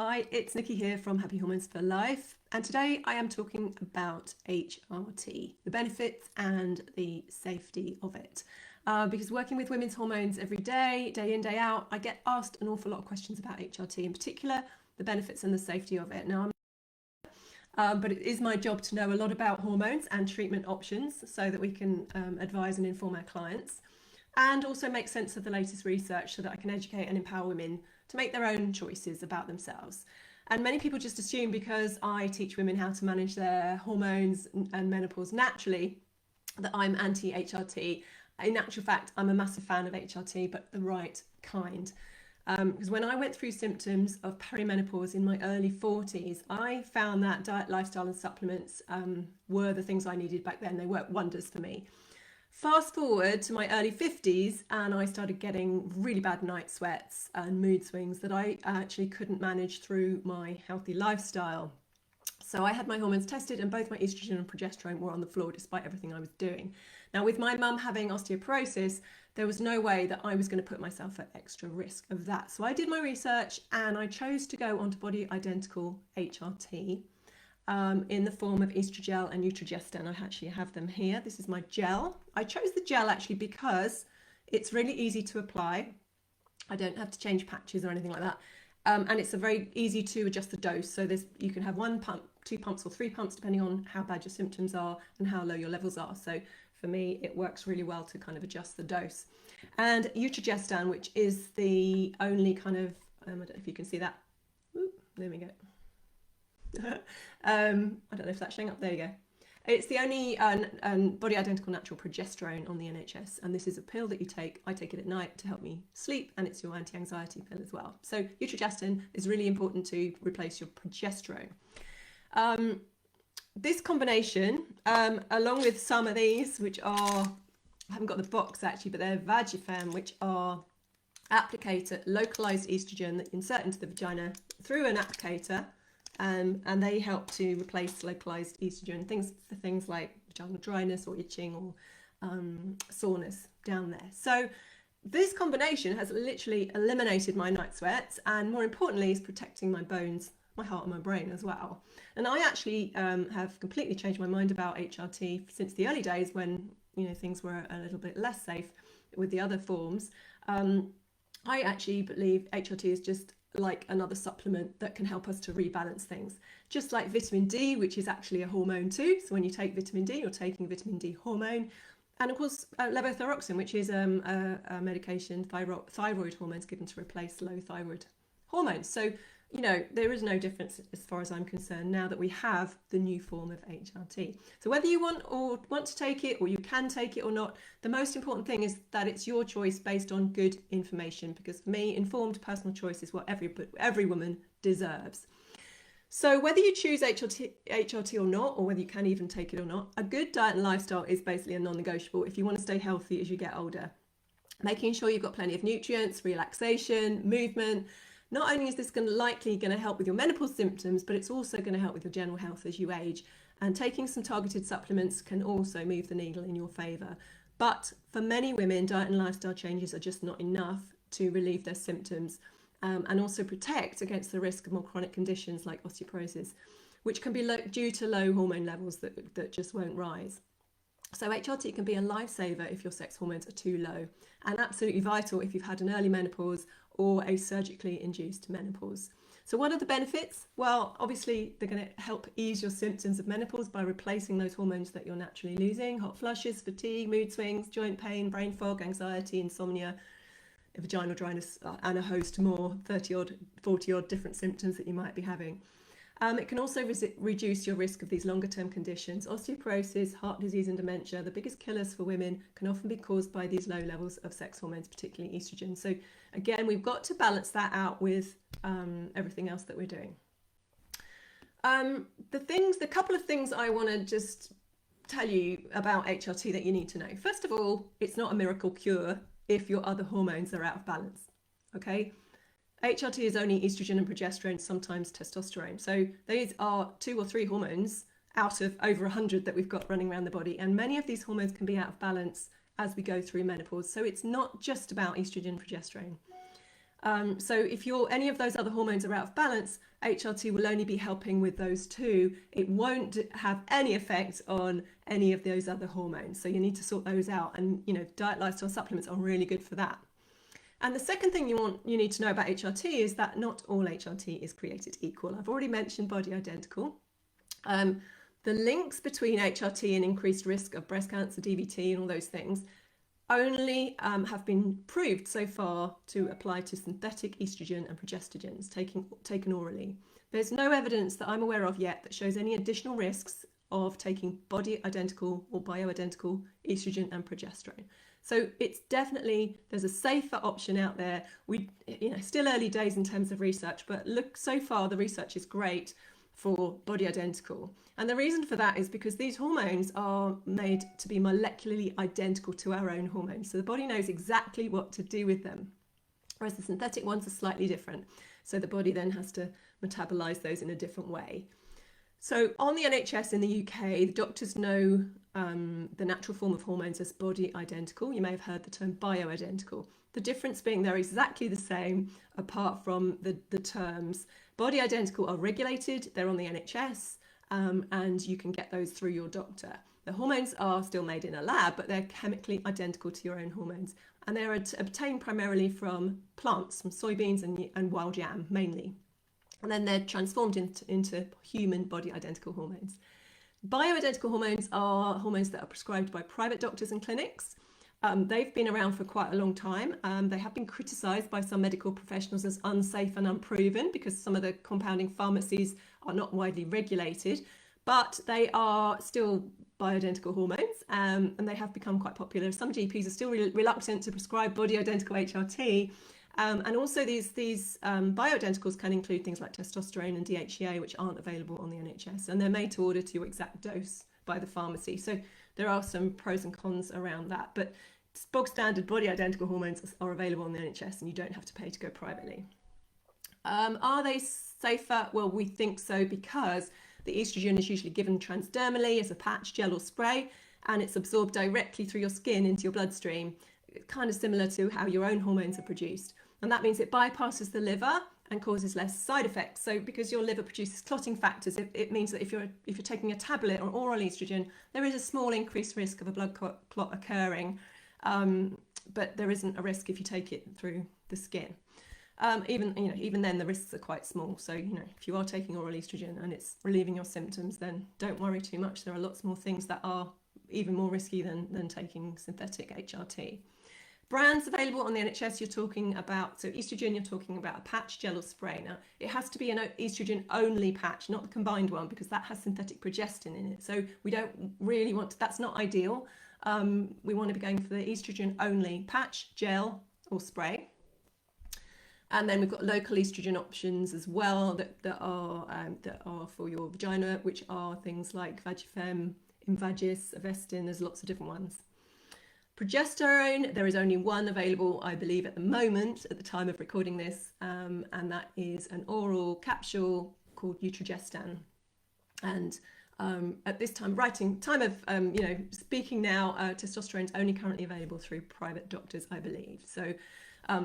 Hi, it's Nikki here from Happy Hormones for Life, and today I am talking about HRT, the benefits and the safety of it. Because working with women's hormones every day, day in, day out, I get asked an awful lot of questions about HRT, in particular, the benefits and the safety of it. Now, but it is my job to know a lot about hormones and treatment options so that we can advise and inform our clients, and also make sense of the latest research so that I can educate and empower women to make their own choices about themselves. And many people just assume because I teach women how to manage their hormones and menopause naturally that I'm anti-HRT. In actual fact, I'm a massive fan of HRT, but the right kind. Because when I went through symptoms of perimenopause in my early 40s, I found that diet, lifestyle and supplements were the things I needed back then. They worked wonders for me. Fast forward to my early 50s and I started getting really bad night sweats and mood swings that I actually couldn't manage through my healthy lifestyle. So I had my hormones tested and both my estrogen and progesterone were on the floor despite everything I was doing. Now, with my mum having osteoporosis, there was no way that I was going to put myself at extra risk of that. So I did my research and I chose to go onto bioidentical HRT. In the form of estrogel and Nutrigestin. I actually have them here. This is my gel. I chose the gel actually because it's really easy to apply. I don't have to change patches or anything like that. And it's a very easy to adjust the dose. So you can have 1 pump, 2 pumps or 3 pumps depending on how bad your symptoms are and how low your levels are. So for me, it works really well to kind of adjust the dose. And Nutrigestin, which is the only kind of, I don't know if you can see that. Ooh, there we go. I don't know if that's showing up. There you go. It's the only body identical natural progesterone on the NHS, and this is a pill that you take. I take it at night to help me sleep, and it's your anti-anxiety pill as well. So Nutrigestin is really important to replace your progesterone. This combination, along with some of these, which are, I haven't got the box actually, but they're Vagifem, which are applicator localized estrogen that you insert into the vagina through an applicator. And they help to replace localized estrogen for things like vaginal dryness or itching or soreness down there. So this combination has literally eliminated my night sweats, and more importantly is protecting my bones, my heart and my brain as well. And I actually have completely changed my mind about HRT since the early days when things were a little bit less safe with the other forms. I actually believe HRT is just like another supplement that can help us to rebalance things. Just like vitamin D, which is actually a hormone too. So when you take vitamin D, you're taking vitamin D hormone. And of course, levothyroxine, which is a medication, thyroid hormones given to replace low thyroid hormones. So, there is no difference as far as I'm concerned now that we have the new form of HRT. So whether you want to take it or you can take it or not, the most important thing is that it's your choice based on good information, because for me, informed personal choice is what every woman deserves. So whether you choose HRT or not, or whether you can even take it or not, a good diet and lifestyle is basically a non-negotiable if you want to stay healthy as you get older. Making sure you've got plenty of nutrients, relaxation, movement. Not only is this likely going to help with your menopause symptoms, but it's also going to help with your general health as you age. And taking some targeted supplements can also move the needle in your favour. But for many women, diet and lifestyle changes are just not enough to relieve their symptoms and also protect against the risk of more chronic conditions like osteoporosis, which can be due to low hormone levels that just won't rise. So HRT can be a lifesaver if your sex hormones are too low, and absolutely vital if you've had an early menopause or a surgically induced menopause. So what are the benefits? Well, obviously they're going to help ease your symptoms of menopause by replacing those hormones that you're naturally losing: hot flushes, fatigue, mood swings, joint pain, brain fog, anxiety, insomnia, vaginal dryness, and a host more, 30-odd, 40-odd different symptoms that you might be having. It can also reduce your risk of these longer-term conditions. Osteoporosis, heart disease and dementia, the biggest killers for women, can often be caused by these low levels of sex hormones, particularly estrogen. So again, we've got to balance that out with everything else that we're doing. The couple of things I want to just tell you about HRT that you need to know. First of all, it's not a miracle cure if your other hormones are out of balance, okay? HRT is only estrogen and progesterone, sometimes testosterone. So these are 2 or 3 hormones out of over 100 that we've got running around the body. And many of these hormones can be out of balance as we go through menopause. So it's not just about estrogen and progesterone. So if any of those other hormones are out of balance, HRT will only be helping with those two. It won't have any effect on any of those other hormones. So you need to sort those out, and diet, lifestyle, supplements are really good for that. And the second thing you need to know about HRT is that not all HRT is created equal. I've already mentioned body identical. The links between HRT and increased risk of breast cancer, DVT, and all those things only have been proved so far to apply to synthetic estrogen and progestogens taken orally. There's no evidence that I'm aware of yet that shows any additional risks of taking body identical or bioidentical estrogen and progesterone. So it's definitely, there's a safer option out there. Still early days in terms of research, but look, so far the research is great for body identical. And the reason for that is because these hormones are made to be molecularly identical to our own hormones. So the body knows exactly what to do with them, whereas the synthetic ones are slightly different. So the body then has to metabolize those in a different way. So on the NHS in the UK, the doctors know the natural form of hormones as body identical. You may have heard the term bioidentical. The difference being they're exactly the same apart from the terms. Body identical are regulated, they're on the NHS, and you can get those through your doctor. The hormones are still made in a lab, but they're chemically identical to your own hormones. And they're obtained primarily from plants, from soybeans and wild yam mainly. And then they're transformed into human body identical hormones. Bioidentical hormones are hormones that are prescribed by private doctors and clinics. They've been around for quite a long time. They have been criticised by some medical professionals as unsafe and unproven because some of the compounding pharmacies are not widely regulated, but they are still bioidentical hormones, and they have become quite popular. Some GPs are still reluctant to prescribe body identical HRT. And also these bioidenticals can include things like testosterone and DHEA, which aren't available on the NHS, and they're made to order to your exact dose by the pharmacy. So there are some pros and cons around that, but bog standard body identical hormones are available on the NHS, and you don't have to pay to go privately. Are they safer? Well, we think so, because the estrogen is usually given transdermally as a patch, gel or spray, and it's absorbed directly through your skin into your bloodstream, kind of similar to how your own hormones are produced. And that means it bypasses the liver and causes less side effects. So because your liver produces clotting factors, it means that if you're taking a tablet or oral estrogen, there is a small increased risk of a blood clot occurring, but there isn't a risk if you take it through the skin. Even then the risks are quite small. So if you are taking oral estrogen and it's relieving your symptoms, then don't worry too much. There are lots more things that are even more risky than taking synthetic HRT. Brands available on the NHS, you're talking about, so estrogen, you're talking about a patch, gel or spray. Now, it has to be an estrogen only patch, not the combined one, because that has synthetic progestin in it. So we don't really want to, that's not ideal. We want to be going for the estrogen only patch, gel or spray. And then we've got local estrogen options as well that are for your vagina, which are things like Vagifem, Invagis, Avestin. There's lots of different ones. Progesterone, there is only one available, I believe, at the moment, at the time of recording this, and that is an oral capsule called Utrogestan. And at this time, speaking now, testosterone is only currently available through private doctors, I believe. So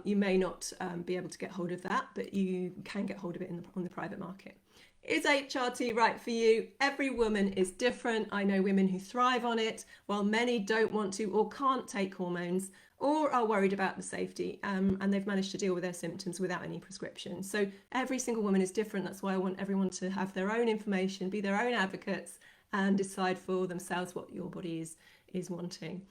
you may not be able to get hold of that, but you can get hold of it on the private market. Is HRT right for you? Every woman is different. I know women who thrive on it, while many don't want to or can't take hormones or are worried about the safety, and they've managed to deal with their symptoms without any prescription. So every single woman is different. That's why I want everyone to have their own information, be their own advocates, and decide for themselves what your body is wanting.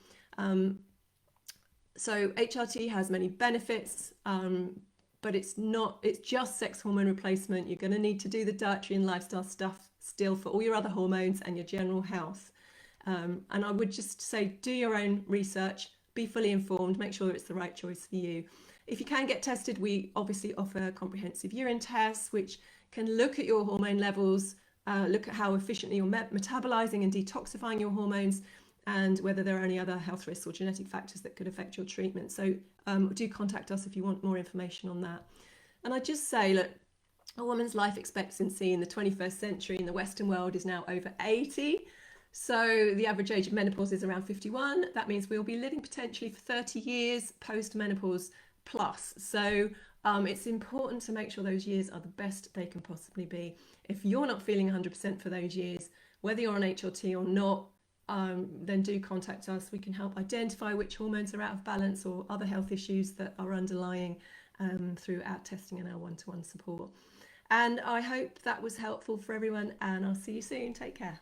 So HRT has many benefits, but it's just sex hormone replacement. You're going to need to do the dietary and lifestyle stuff still for all your other hormones and your general health. And I would just say, do your own research, be fully informed, make sure it's the right choice for you. If you can get tested, we obviously offer comprehensive urine tests, which can look at your hormone levels, look at how efficiently you're metabolizing and detoxifying your hormones, and whether there are any other health risks or genetic factors that could affect your treatment. So do contact us if you want more information on that. And I just say, look, a woman's life expectancy in the 21st century in the Western world is now over 80. So the average age of menopause is around 51. That means we'll be living potentially for 30 years post-menopause plus. So It's important to make sure those years are the best they can possibly be. If you're not feeling 100% for those years, whether you're on HRT or not, then do contact us. We can help identify which hormones are out of balance or other health issues that are underlying through our testing and our one-to-one support. And I hope that was helpful for everyone, and I'll see you soon. Take care.